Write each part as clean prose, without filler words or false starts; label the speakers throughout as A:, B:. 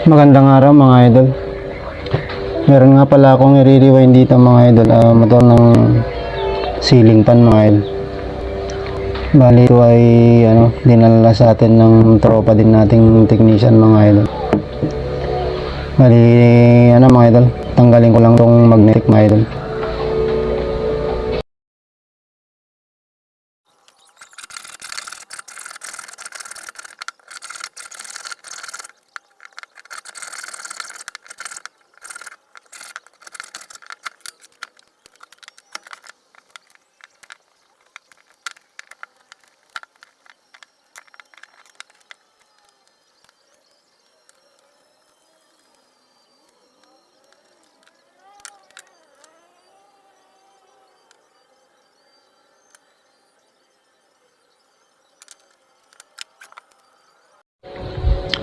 A: Magandang araw mga idol. Meron nga pala akong i-rewind dito mga idol. Motor ng ceiling fan mga idol. Bali ito ay dinala sa atin ng tropa din nating technician mga idol. Bali mga idol, tanggalin ko lang tong magnetic mga idol.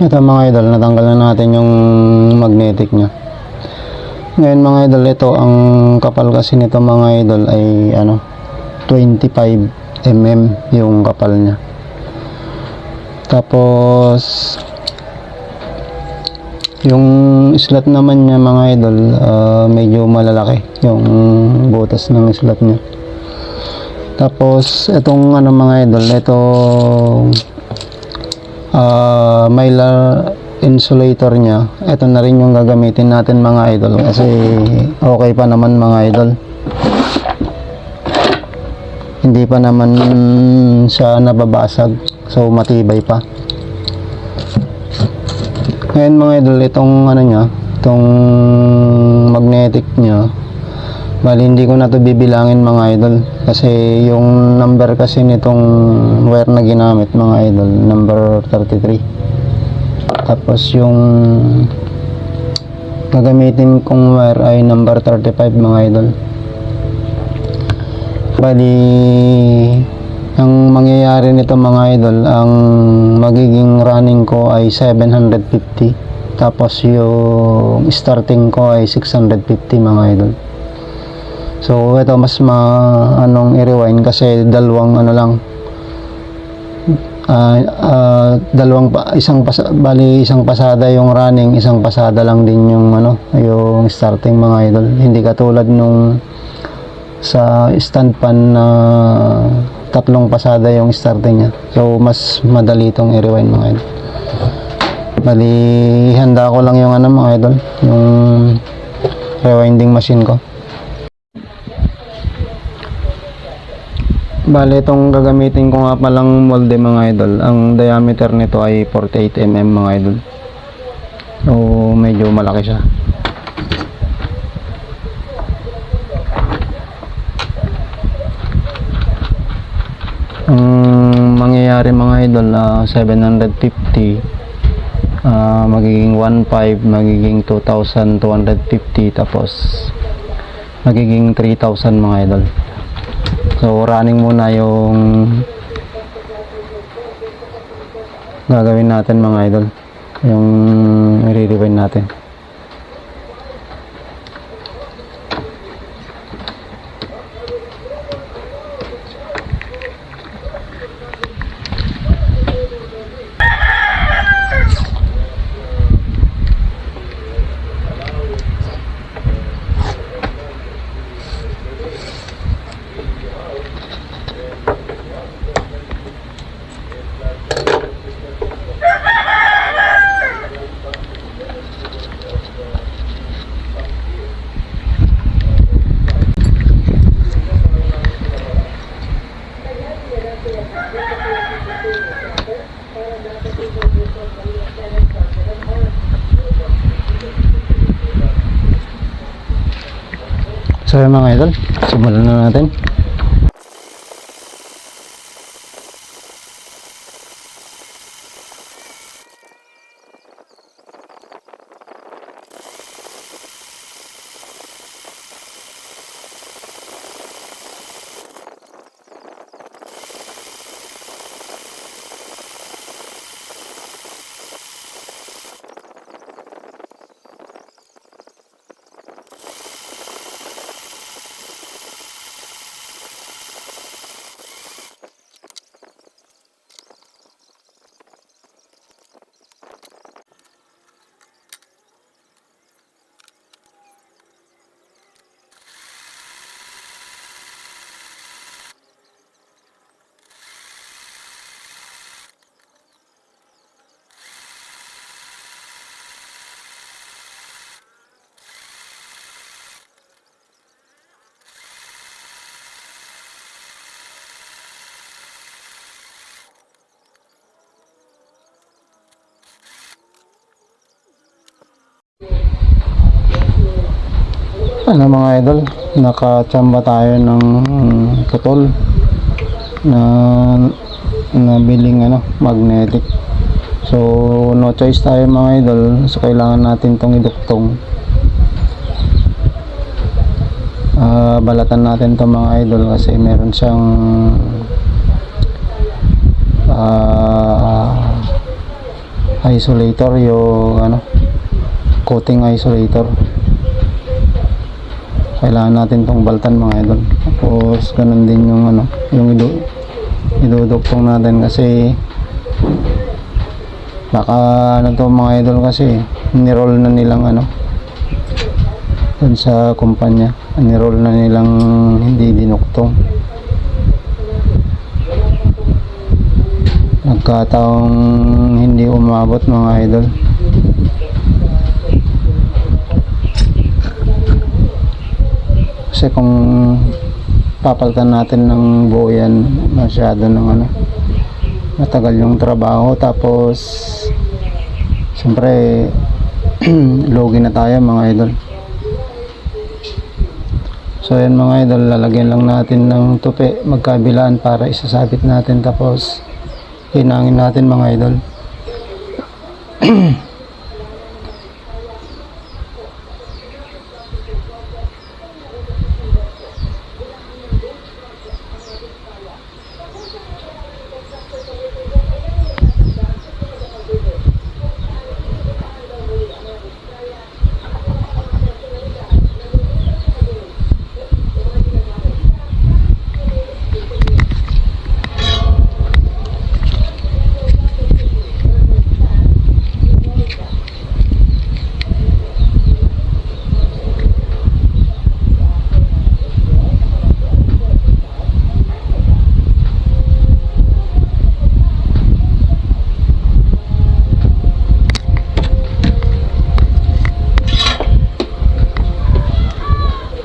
A: Ito mga idol, natanggal na natin yung magnetic nya. Ngayon mga idol, ito ang kapal kasi nito mga idol ay 25 mm yung kapal nya. Tapos yung slot naman niya mga idol, medyo malalaki yung butas ng slot nya. Tapos itong mga idol, itong mylar insulator nya, ito na rin yung gagamitin natin mga idol kasi okay pa naman mga idol, hindi pa naman siya nababasag, so matibay pa. Ngayon mga idol, itong itong magnetic nya, bali hindi ko na to bibilangin mga idol kasi yung number kasi nitong wire na ginamit mga idol, number 33. Tapos yung gagamitin kong wire ay number 35 mga idol. Bali ang mangyayari nito mga idol, ang magiging running ko ay 750, tapos yung starting ko ay 650 mga idol. So ito mas i-rewind kasi dalawang isang pasada yung running, isang pasada lang din yung yung starting mga idol. Hindi katulad nung sa stand pan na tatlong pasada yung starting nya. So mas madali itong i-rewind mga idol. Bali handa ko lang yung mga idol, yung rewinding machine ko. Bale, itong gagamitin ko nga palang molde mga idol, ang diameter nito ay 48 mm mga idol. So medyo malaki siya. Ang mangyayari mga idol, 750 magiging 1.5, magiging 2,250, tapos magiging 3,000 mga idol. So running muna yung gagawin natin mga idol, yung i-rewind natin. So mga idol, simulan na natin. ano mga idol, nakachamba tayo ng putol na nabiling ano, magnetic. So no choice tayo mga idol, so kailangan natin tong iduktong. Balatan natin to mga idol kasi meron siyang isolator, yung ano, coating isolator. Kailangan natin tong baltan mga idol. Tapos ganun din yung ano, yung iduduktong natin kasi baka ano to mga idol, kasi ni-roll na nilang ano dun sa kumpanya, ni-roll na nilang hindi dinuktong. Nagkataong hindi umabot mga idol. Kasi kung papalitan natin ng buo yan, masyado ng ano, matagal yung trabaho. Tapos siyempre logi na tayo mga idol. So yan mga idol, lalagyan lang natin ng tupi magkabilaan para isasabit natin, tapos hinangin natin mga idol.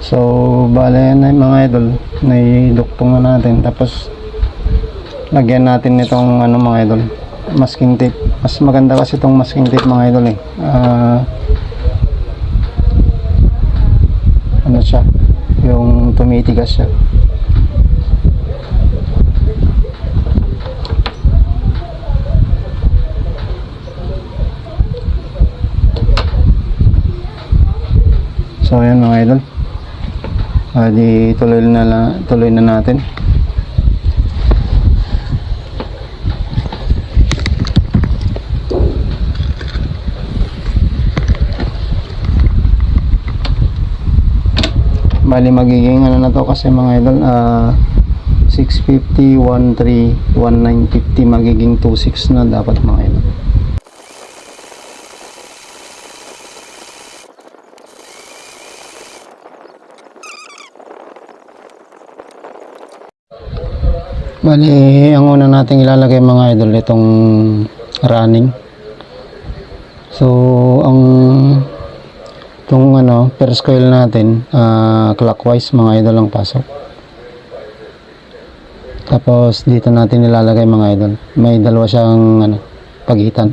A: So bale yan na mga idol, naiduktong na natin. Tapos lagyan natin nitong ano mga idol, masking tape. Mas maganda kasi itong masking tape mga idol eh. Ano siya, yung tumitigas siya. So ayan mga idol, di tuloy na natin. Bali magiging ano na to kasi mga idol, 650, 13, 1950, magiging 26 na dapat mga idol. Bali, ang una nating ilalagay mga idol, itong running. So, itong ano, first coil natin, clockwise mga idol ang pasok. Tapos, dito natin ilalagay mga idol. May dalawa siyang ano, pagitan.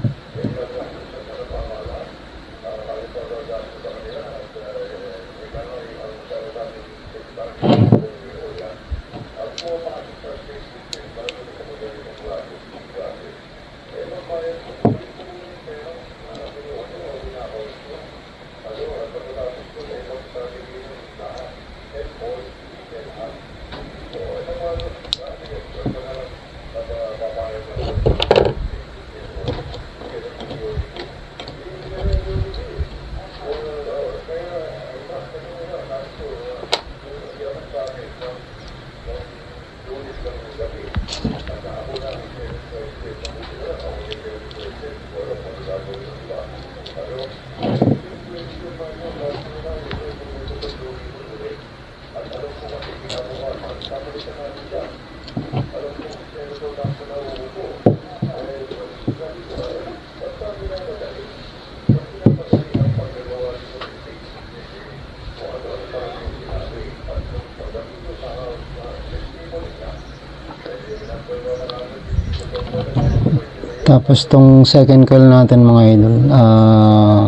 A: Tapos tong second coil natin mga idol,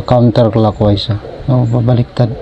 A: counterclockwise. So, babaliktad.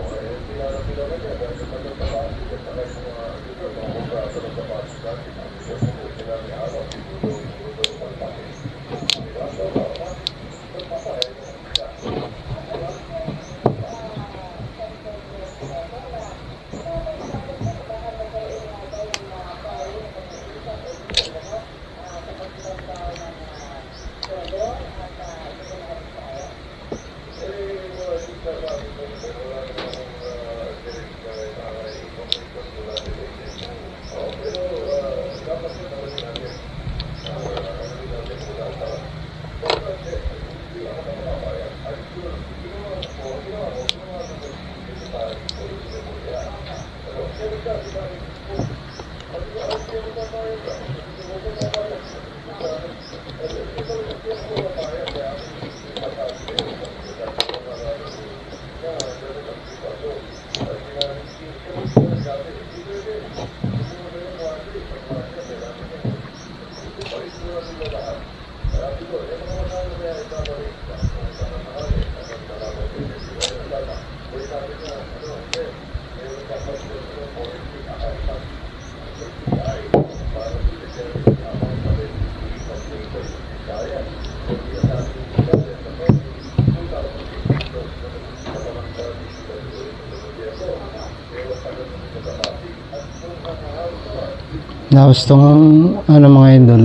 A: Tapos itong ano mga idol,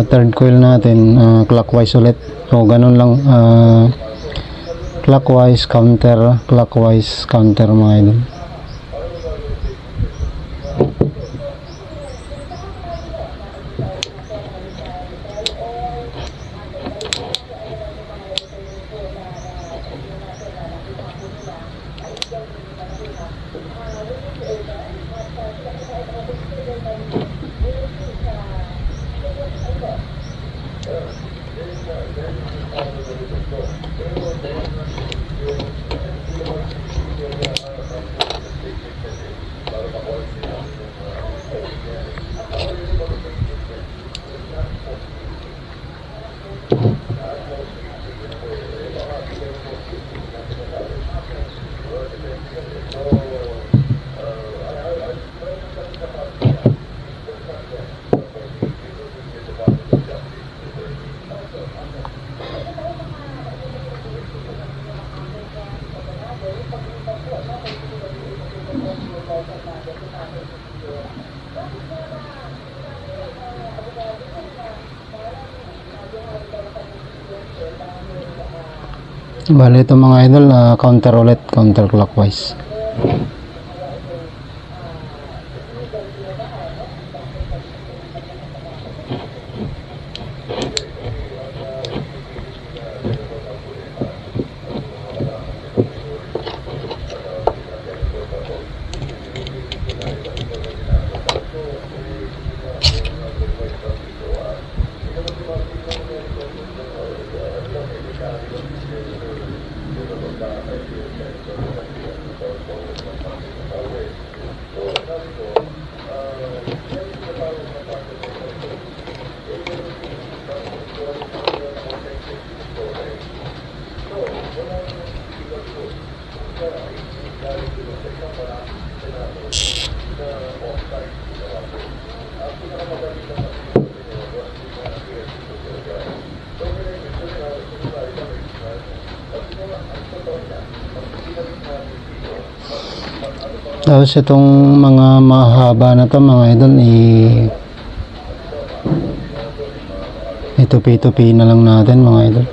A: third coil natin, clockwise ulit. So ganun lang, clockwise, counter mga idol. Bale ito mga idol, counter ulit, counter clockwise. Tapos itong mga mahaba na to mga idol, itupi-tupi na lang natin mga idol.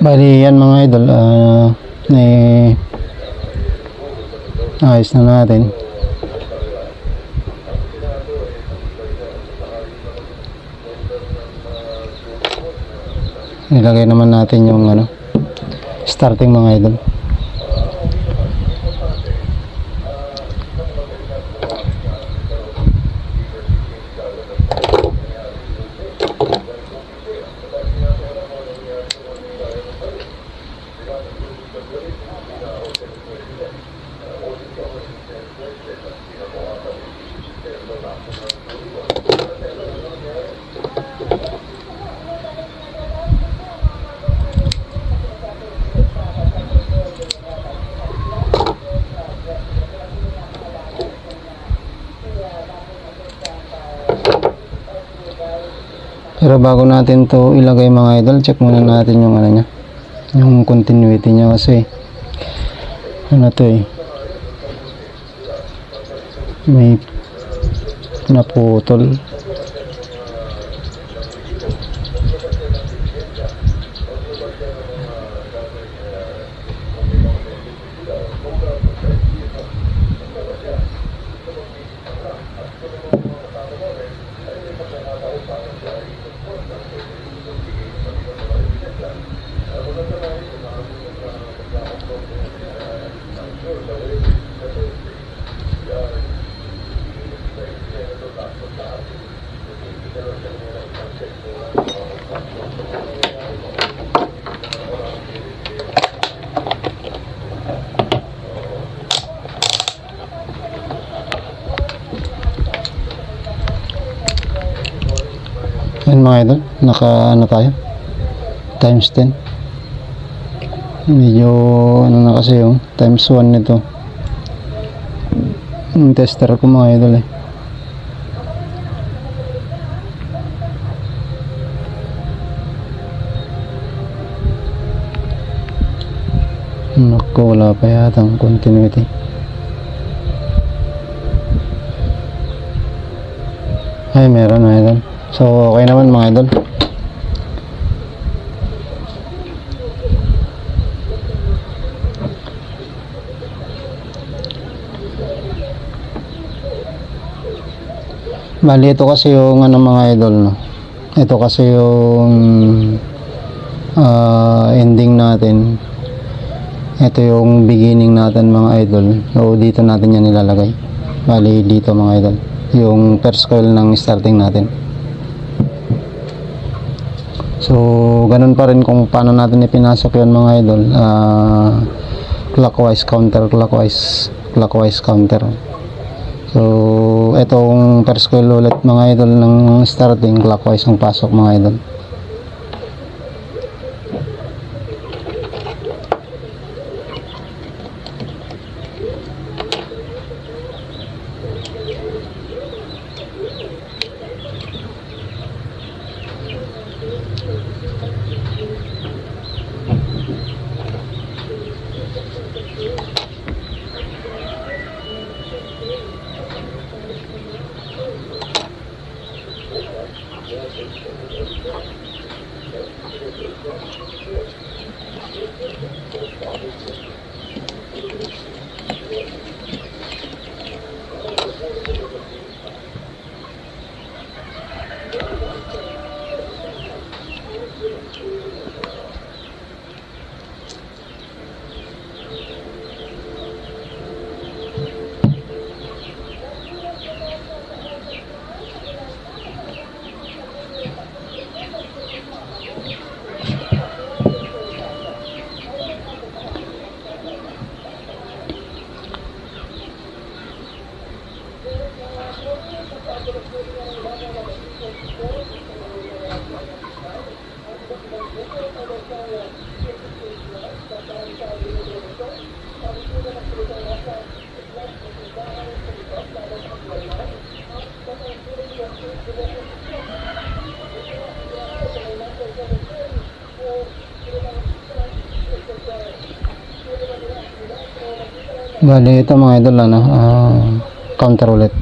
A: Bali yan mga idol, ayos na natin. Nilagay naman natin yung starting mga idol. Pero bago natin to ilagay mga idol, check muna natin yung niya, yung continuity niya kasi to may naputol. Yan mga idol, naka tayo times 10. Medyo na kasi yung times 1 nito yung tester ko mga idol Naku, wala pa yata ang continuity. Ay, meron mga idol. So, okay naman mga idol. Bali, ito kasi yung mga idol, no? Ito kasi yung ending natin. Ito yung beginning natin mga idol. So, dito natin yan nilalagay. Bali, dito mga idol. Yung first coil ng starting natin. So, ganun pa rin kung paano natin ipinasok yun mga idol. Clockwise, counterclockwise, clockwise, counter. So, itong first coil ulit mga idol ng starting, clockwise ang pasok mga idol. Bali, ito mga idol, counter ulit.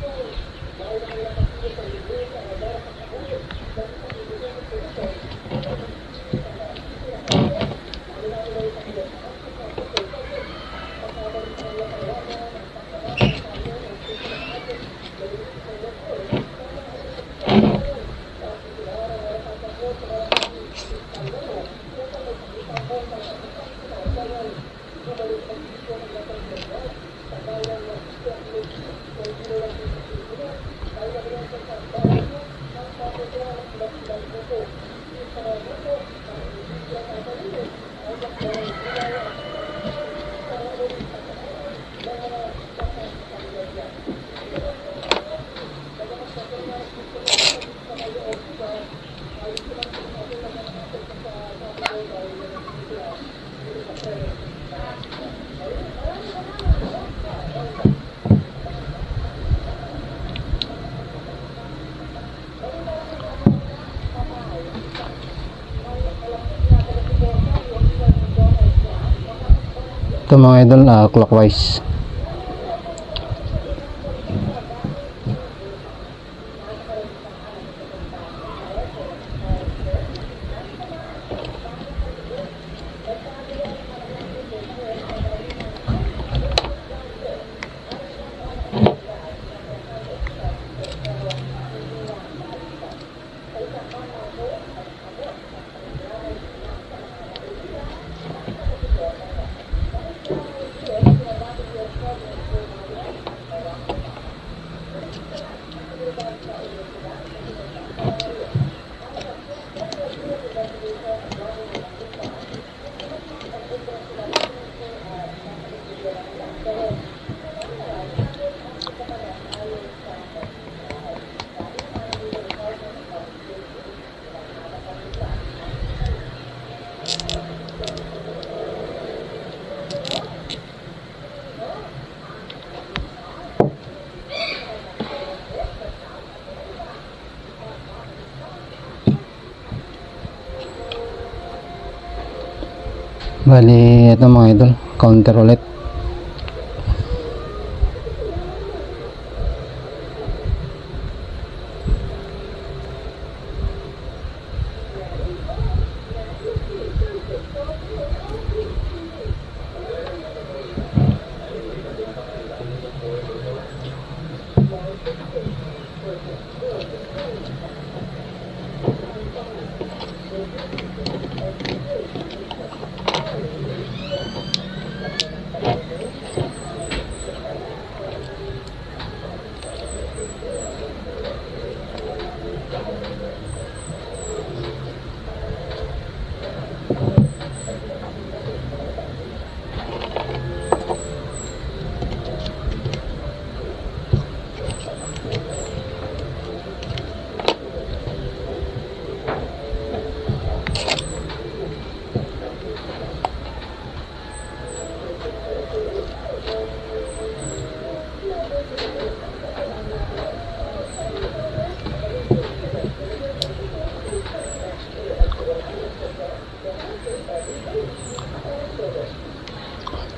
A: Ito mga idol, clockwise. Bali, ito mga idol, counter ulit.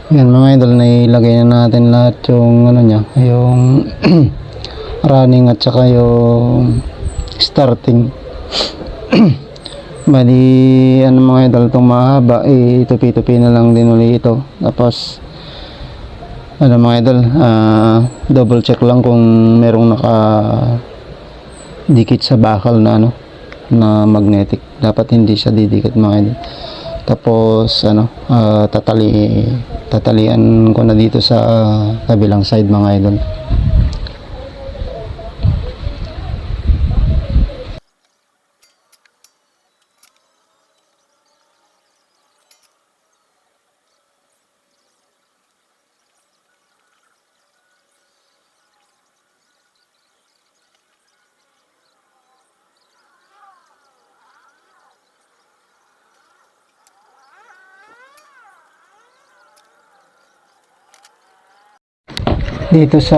A: Yan mga idol, nailagay na natin lahat yung ano niya, yung running at saka yung starting. Bali ano mga idol, itong mahaba tupi-tupi na lang din ulit ito. Tapos ano mga idol, double check lang kung merong naka dikit sa bakal na ano, na magnetic. Dapat hindi siya didikit mga idol. Tapos ano, tatalian ko na dito sa kabilang side mga idol. Dito sa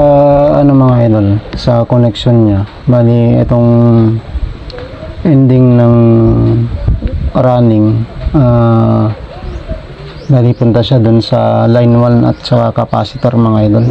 A: ano mga idol, sa connection niya, bali itong ending ng running, bali punta siya dun sa line 1 at saka capacitor mga idol.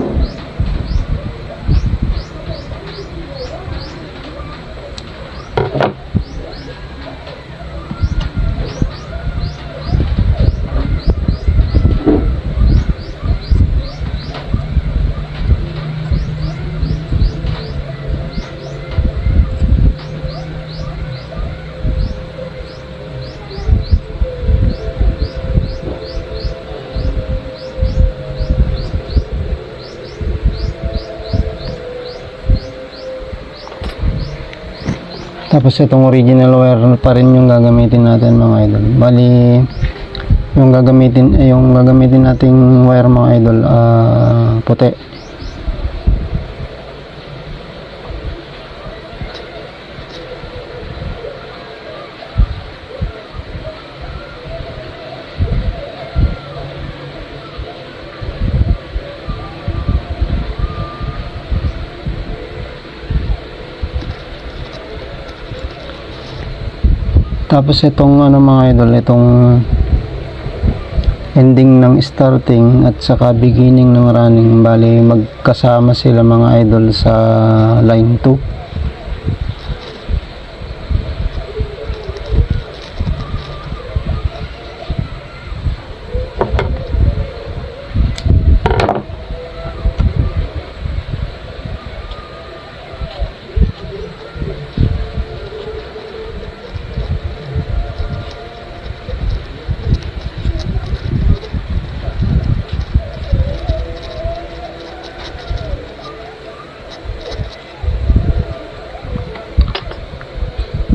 A: Tapos itong original wire pa rin yung gagamitin natin mga idol. Bali yung gagamitin nating wire mga idol, puti. Tapos itong mga idol, itong ending ng starting at saka beginning ng running, bali magkasama sila mga idol sa line 2.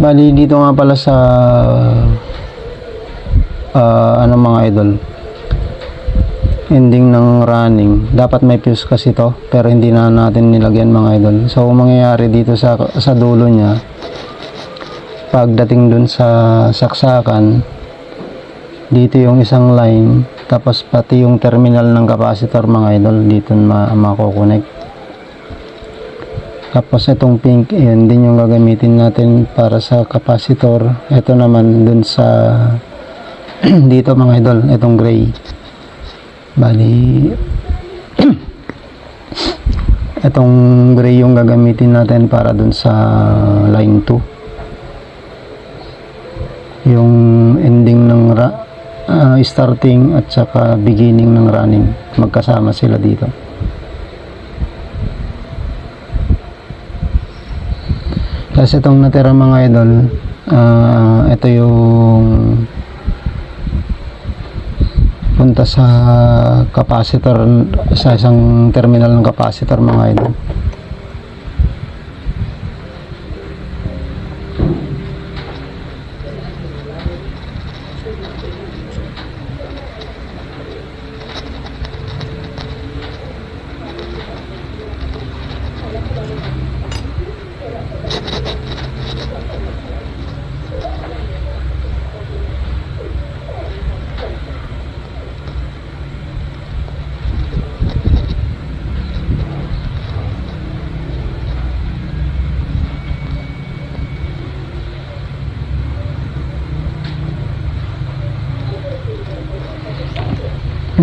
A: Bali dito nga pala sa mga idol, ending ng running, dapat may fuse kasi to, pero hindi na natin nilagyan mga idol. So mangyayari dito sa dulo niya, pagdating dun sa saksakan, dito yung isang line, tapos pati yung terminal ng capacitor mga idol dito makukonect. Tapos itong pink, yun din yung gagamitin natin para sa capacitor. Ito naman dun sa dito mga idol, itong gray. Bali itong gray yung gagamitin natin para dun sa line 2. Yung ending ng starting at saka beginning ng running, magkasama sila dito. Tapos itong natira mga idol, ito yung punta sa capacitor, sa isang terminal ng capacitor mga idol.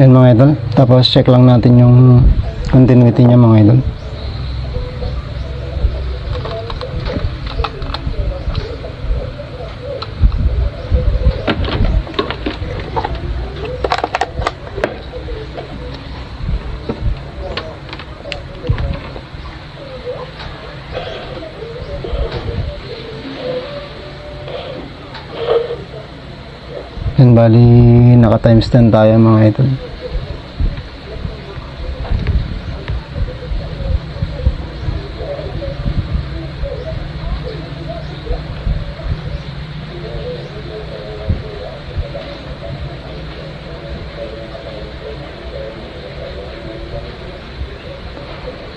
A: Yan mga idol, tapos check lang natin yung continuity niya mga idol. Yan, bali naka times 10 tayo mga idol.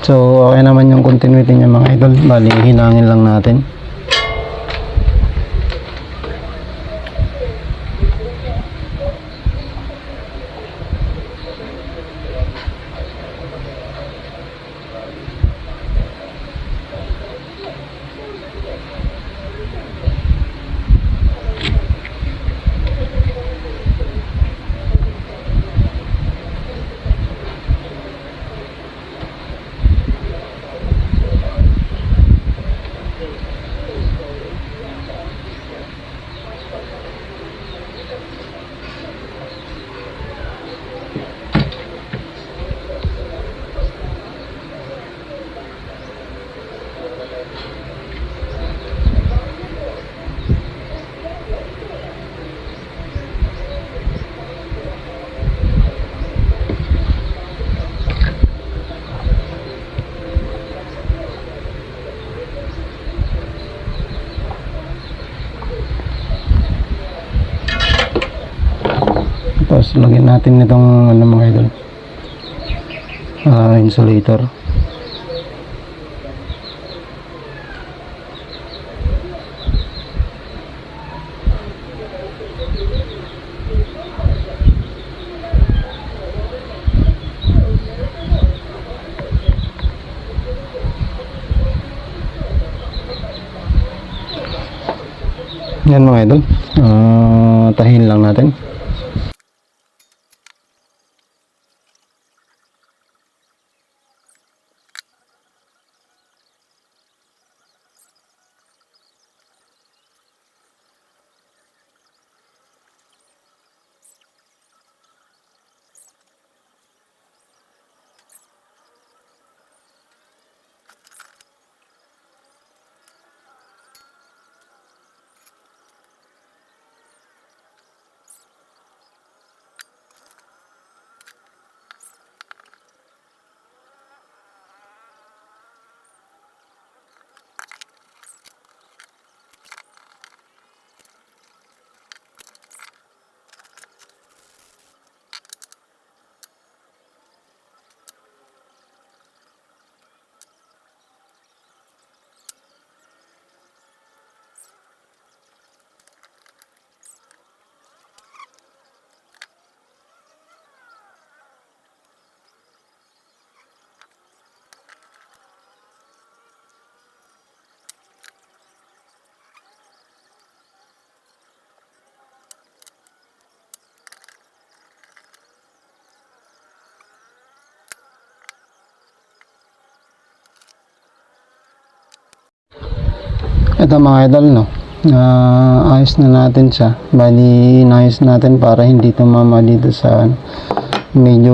A: So okay naman yung continuity niya mga idol, bali hinangin lang natin. Tapos lagyan natin itong ano mga idol, insulator. Yan mga idol, tahin lang natin. Ito mga idol, no, ayos na natin siya. Bali inayos natin para hindi tumama dito sa medyo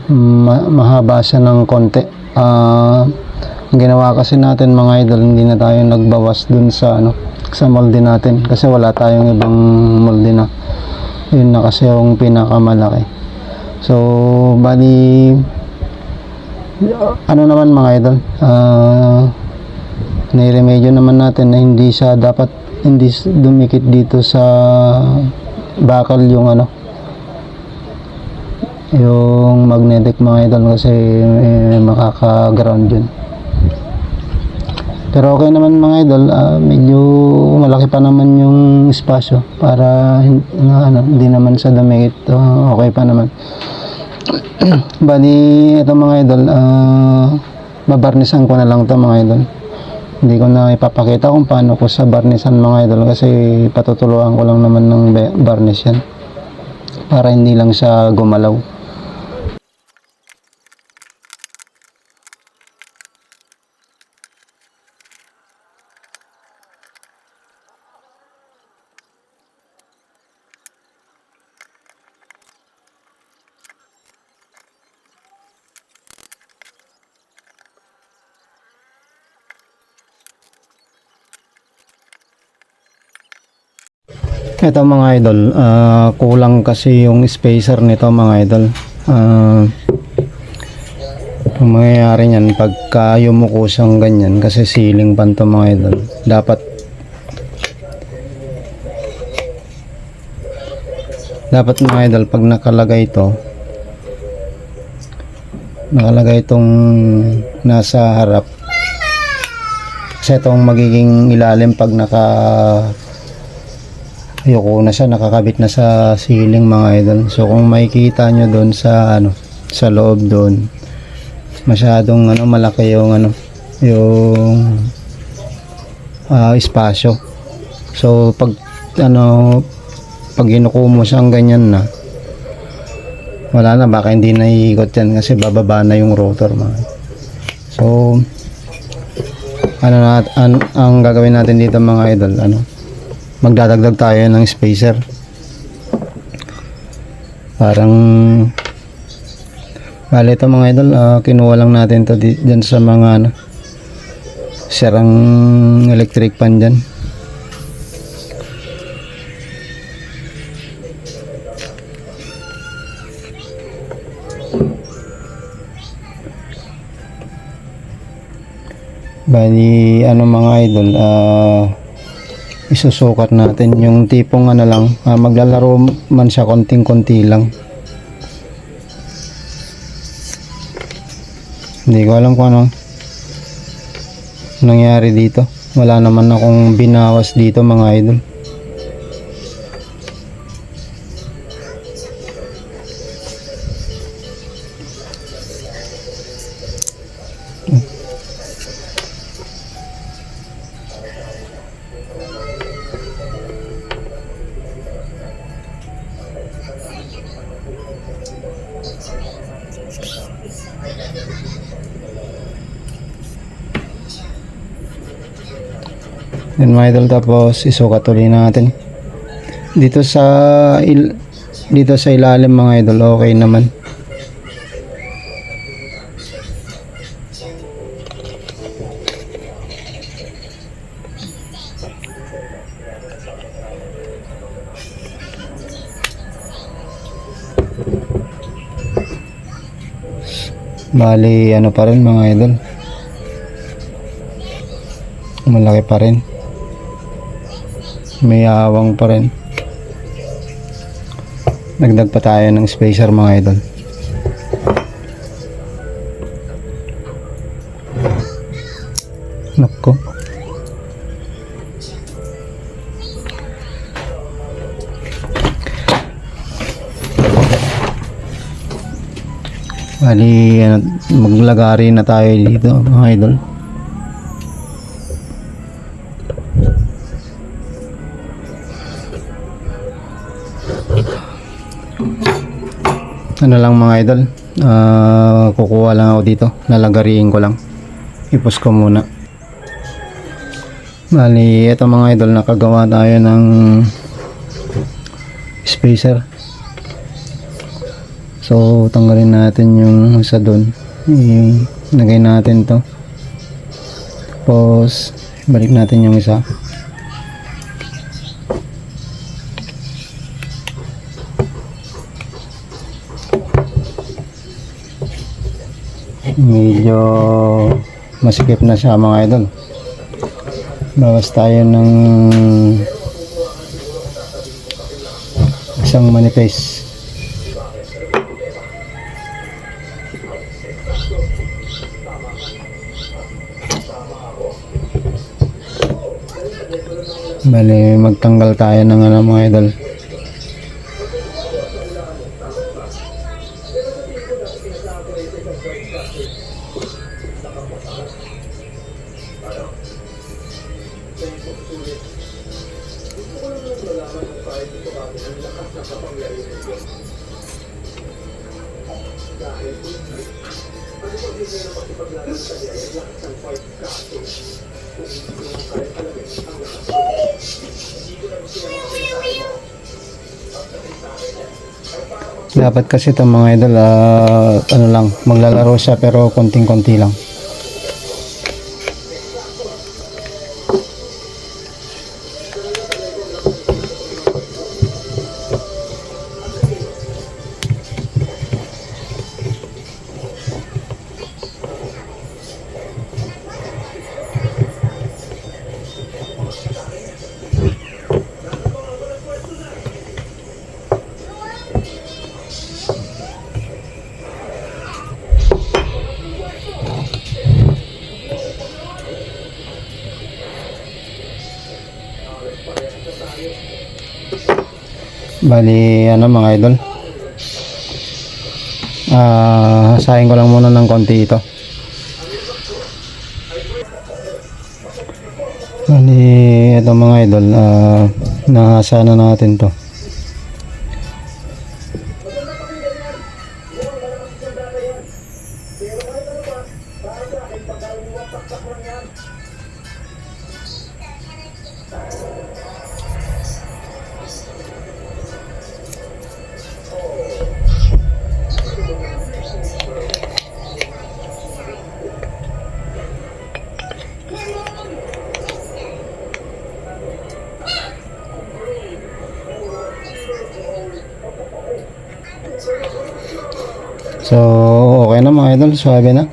A: mahaba siya ng konti. Ang ginawa kasi natin mga idol, hindi na tayo nagbawas dun sa sa molde natin kasi wala tayong ibang molde na. Yun na kasi yung pinakamalaki. So bali naman mga idol, nai-remedyo naman natin na hindi siya dapat hindi dumikit dito sa bakal yung yung magnetic mga idol kasi makaka-ground yun. Pero okay naman mga idol, medyo malaki pa naman yung espasyo para hindi naman sa dumikit, okay pa naman. Bali ito mga idol, babarnisan ko na lang ito mga idol. Hindi ko na ipapakita kung paano ko sa barnisan mga idol kasi patutuluan ko lang naman ng barnish yan para hindi lang siya gumalaw. Ito mga idol, kulang kasi yung spacer nito mga idol. Ang mangyayari niyan pagka yumuko siyang ganyan kasi ceiling pan to mga idol, dapat mga idol pag nakalagay itong nasa harap kasi itong magiging ilalim pag ayoko na siya, nakakabit na sa ceiling mga idol. So kung makikita nyo doon sa sa loob doon, masyadong malaki yung yung espasyo. So pag pag inuko mo siyang ganyan na, wala na, baka hindi na iikot yan kasi bababa na yung rotor mga. So ang gagawin natin dito mga idol, magdadagdag tayo ng spacer. Parang bali ito mga idol, kinuha lang natin to dyan sa mga sirang electric pan dyan. Bali mga idol, isusukat natin yung tipong ano lang, maglalaro man siya konting-konti lang. Hindi ko alam kung anong nangyari dito. Wala naman akong binawas dito mga idol. Yan mga idol, tapos isukat ulit natin dito sa ilalim mga idol. Okay naman. Bali ano pa rin mga idol, malaki pa rin, may awang pa rin. Dagdag pa tayo ng spacer mga idol. Nako, bali maglagari na tayo dito mga idol. Ano lang mga idol, kukuha lang ako dito, lalagariin ko lang, ipos ko muna. Bali ito mga idol, nakagawa tayo ng spacer. So tanggalin natin yung isa doon, ilagay natin to, tapos balik natin yung isa. Medyo masikip na siya mga idol. Bawas tayo ng isang manipis. Bali magtanggal tayo ng mga idol. Dapat kasi ito mga idol, ano lang, maglalaro siya pero konting-konti lang. Bali ano mga idol, hasahin ko lang muna ng konti ito. Bali ito mga idol, nahasa na natin to. So okay na mga idol, suwabe na.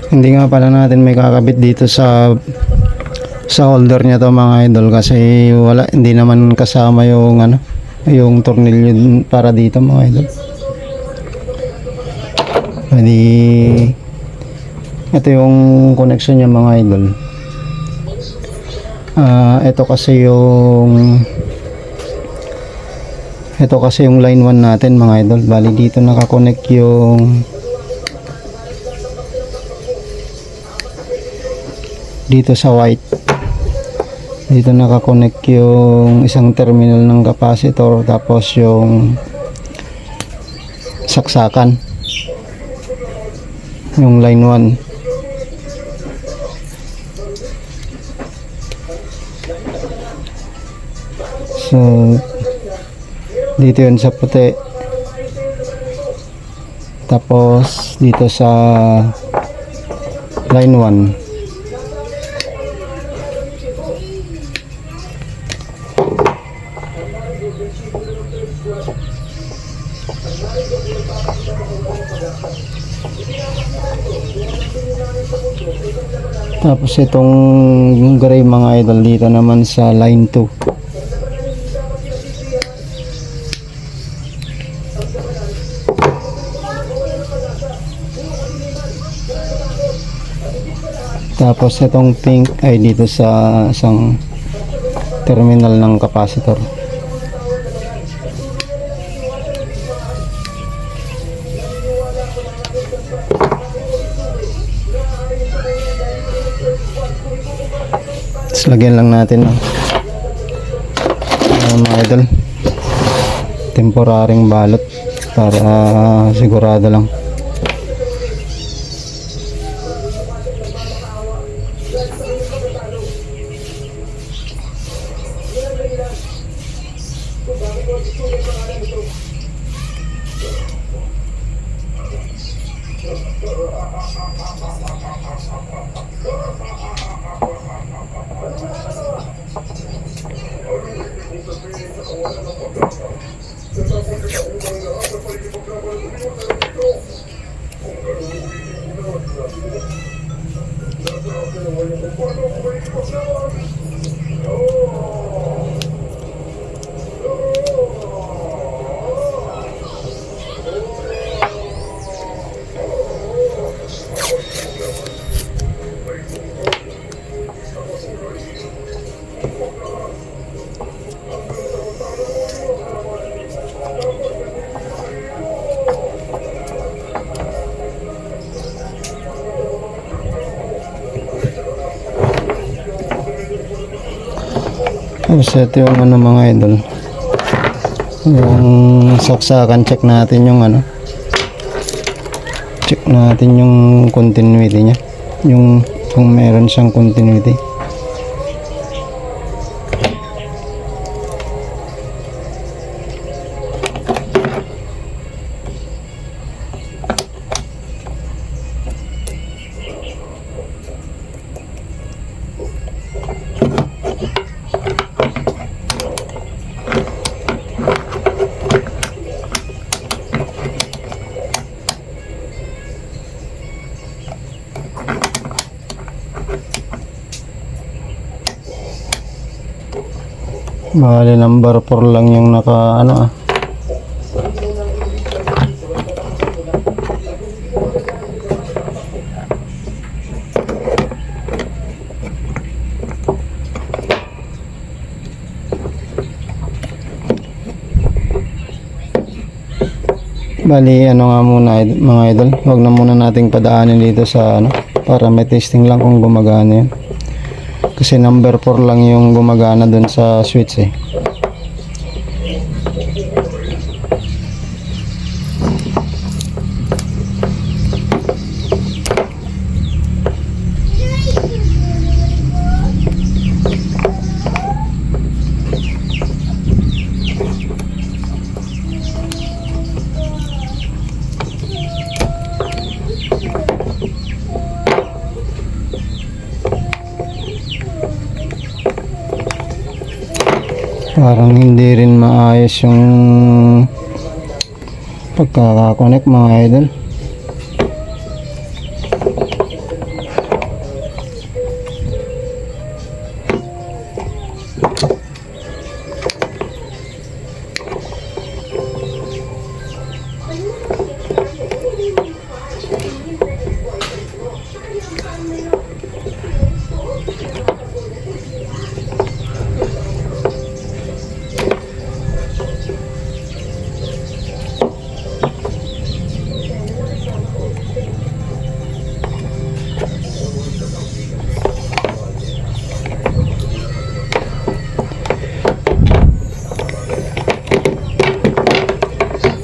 A: Hindi nga pala natin may kakabit dito sa holder niya to mga idol, kasi wala, hindi naman kasama yung ano, yung tornilyo para dito mga idol. Hindi, ito yung connection niya mga idol. Ito kasi yung line 1 natin mga idol. Bali dito nakakonect yung dito sa white. Dito nakakonect yung isang terminal ng capacitor, tapos yung saksakan, yung line 1. So dito yun sa puti, tapos dito sa line 1. Tapos itong gray mga idol dito naman sa line 2. Tapos itong pink ay dito sa isang terminal ng capacitor. Tapos lagyan lang natin ng mga idol, temporaring balot para sigurado lang. Tapos ito yung ano mga idol, yung saksakan, check natin yung ano, check natin yung continuity nya, yung kung meron siyang continuity. Bali number 4 lang yung naka ano Bali ano nga muna mga idol, wag na muna nating padaanin dito sa ano, para may testing lang kung gumagana yun. Kasi number 4 lang yung gumagana dun sa switch eh. Parang hindi rin maayos yung pagkakakonect mga idol.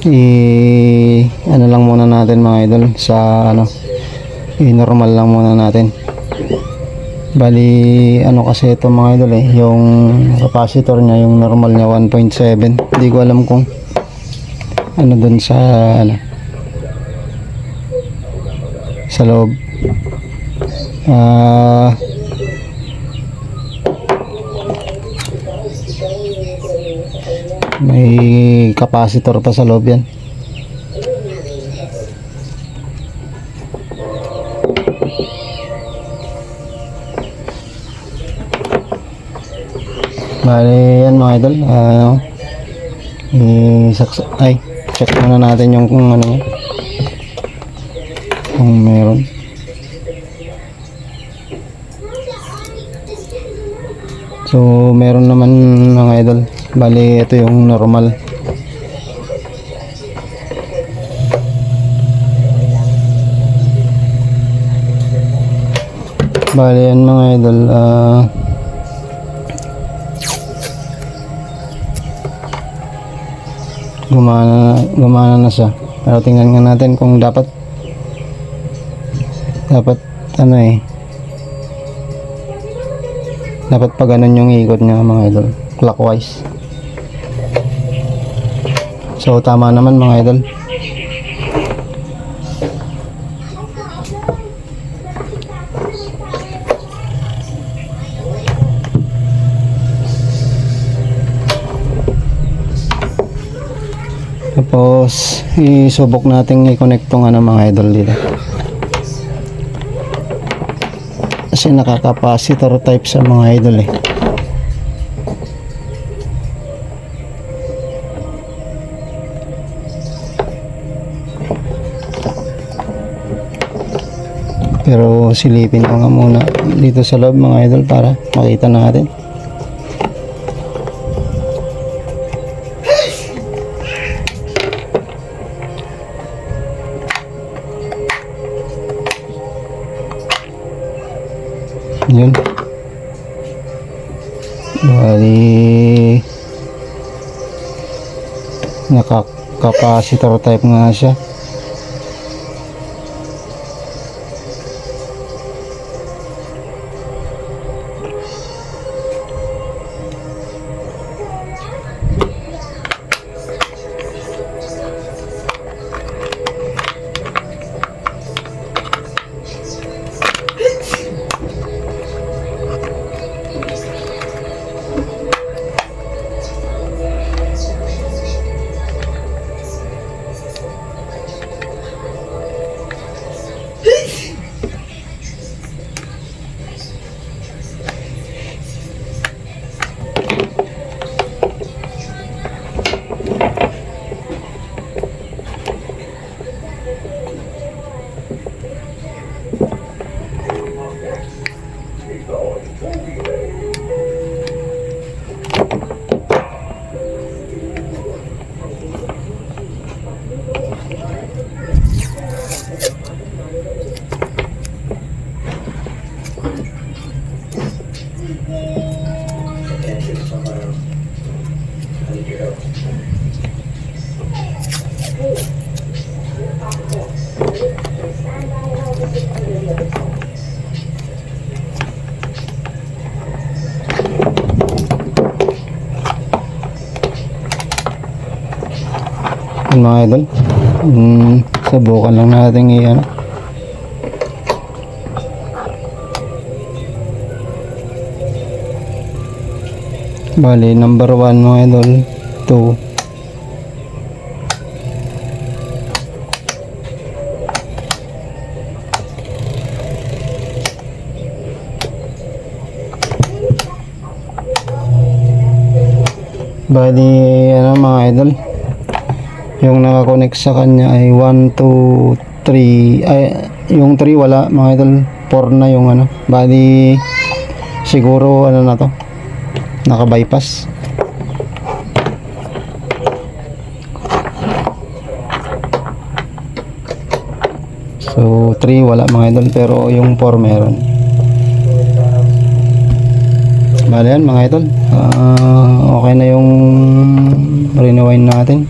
A: ano lang muna natin mga idol sa ano, normal lang muna natin. Bali ano kasi ito mga idol yung capacitor niya, yung normal niya 1.7. Hindi ko alam kung ano dun sa ano, sa loob. May capacitor pa sa loob yan. Bali yan mga idol, check muna natin yung kung ano, kung meron. So meron naman mga idol. Bali ito yung normal. Bali yan mga idol, gumana na siya. Pero tingnan nga natin kung dapat ano dapat pa ganun yung ikot niya mga idol, clockwise. So tama naman mga idol. Tapos isubok natin i-connect tong ano mga idol dito. Kasi nakaka-capacitor type sa mga idol Pero silipin ko nga muna dito sa loob mga idol para makita natin. Yun. Bali naka-capacitor type nga siya. Mga idol, subukan lang natin iyan. Bali number 1 mga idol, 2. Bali ano mga idol, yung nakakonect sa kanya ay 1, 2, 3. Ay, yung 3 wala mga idol, 4 na yung ano. Bali siguro ano na to, naka bypass. So 3 wala mga idol, pero yung 4 meron. Bali yan mga idol, okay na yung rewind natin.